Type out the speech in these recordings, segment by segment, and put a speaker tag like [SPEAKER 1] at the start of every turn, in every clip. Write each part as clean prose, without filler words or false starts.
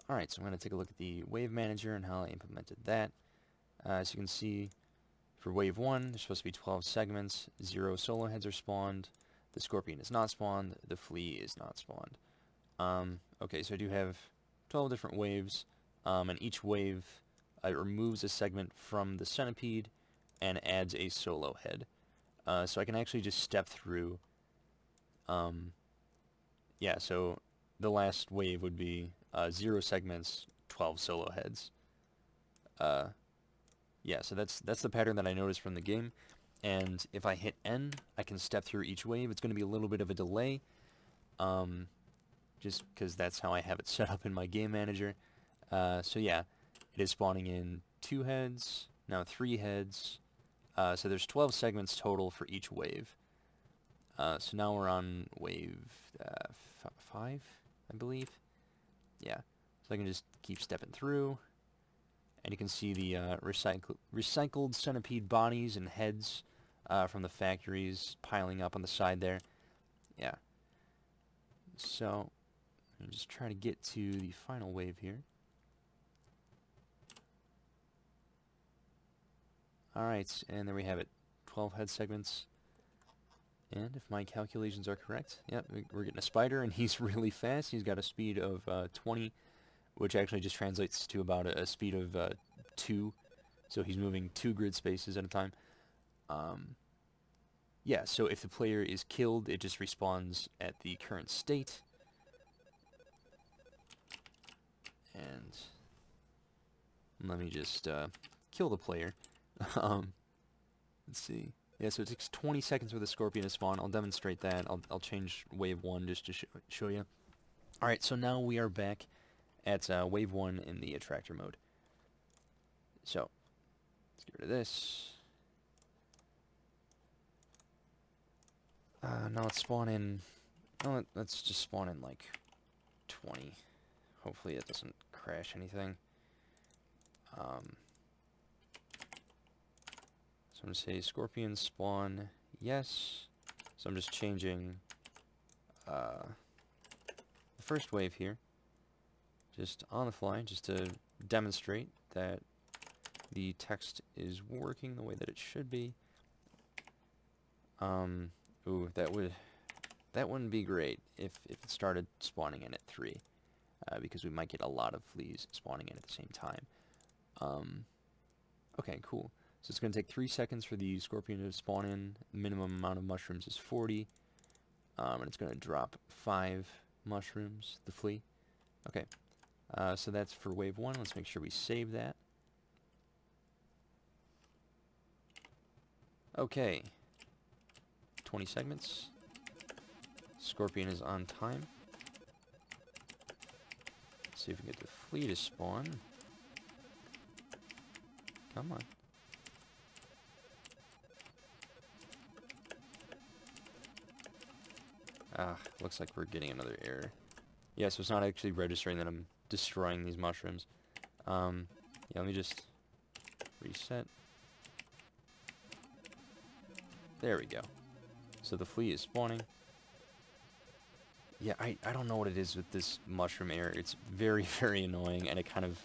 [SPEAKER 1] Alright, so I'm going to take a look at the Wave Manager and how I implemented that. As you can see, for Wave 1, there's supposed to be 12 segments, 0 solo heads are spawned, the Scorpion is not spawned, the Flea is not spawned. Okay, so I do have 12 different waves, and each wave removes a segment from the Centipede and adds a solo head. So I can actually just step through, yeah, so the last wave would be 0 segments, 12 solo heads. Yeah, so that's the pattern that I noticed from the game. And if I hit N, I can step through each wave. It's going to be a little bit of a delay, just because that's how I have it set up in my game manager. So yeah, it is spawning in 2 heads, now 3 heads. So there's 12 segments total for each wave. So now we're on wave 5, I believe. Yeah, so I can just keep stepping through, and you can see the recycled centipede bodies and heads from the factories piling up on the side there. Yeah. So let me just try to get to the final wave here. Alright, and there we have it. 12 head segments. And if my calculations are correct, yep, we're getting a spider, and he's really fast. He's got a speed of 20, which actually just translates to about a speed of 2. So he's moving 2 grid spaces at a time. Yeah, so if the player is killed, it just respawns at the current state. And let me just kill the player. Let's see. Yeah, so it takes 20 seconds for the Scorpion to spawn. I'll demonstrate that. I'll change Wave 1 just to show you. Alright, so now we are back at Wave 1 in the Attractor mode. So, let's get rid of this. Now let's spawn in... Oh, let's just spawn in like 20. Hopefully it doesn't crash anything. So I'm going to say Scorpion spawn yes. So I'm just changing the first wave here, just on the fly, just to demonstrate that the text is working the way that it should be. Ooh, that wouldn't be great if it started spawning in at 3, because we might get a lot of fleas spawning in at the same time. Okay, cool. So it's going to take 3 seconds for the Scorpion to spawn in. The minimum amount of mushrooms is 40. And it's going to drop 5 mushrooms, the flea. Okay, so that's for wave 1. Let's make sure we save that. Okay, 20 segments. Scorpion is on time. Let's see if we can get the flea to spawn. Come on. Looks like we're getting another error. Yeah, so it's not actually registering that I'm destroying these mushrooms. Yeah, let me just reset. There we go. So the flea is spawning. Yeah, I don't know what it is with this mushroom error. It's very, very annoying, and it kind of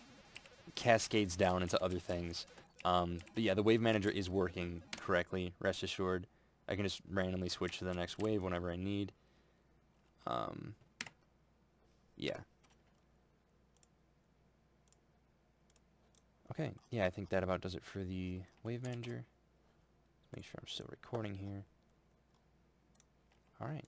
[SPEAKER 1] cascades down into other things. But yeah, the wave manager is working correctly, rest assured. I can just randomly switch to the next wave whenever I need. Yeah. Okay, yeah, I think that about does it for the wave manager. Make sure I'm still recording here. Alright.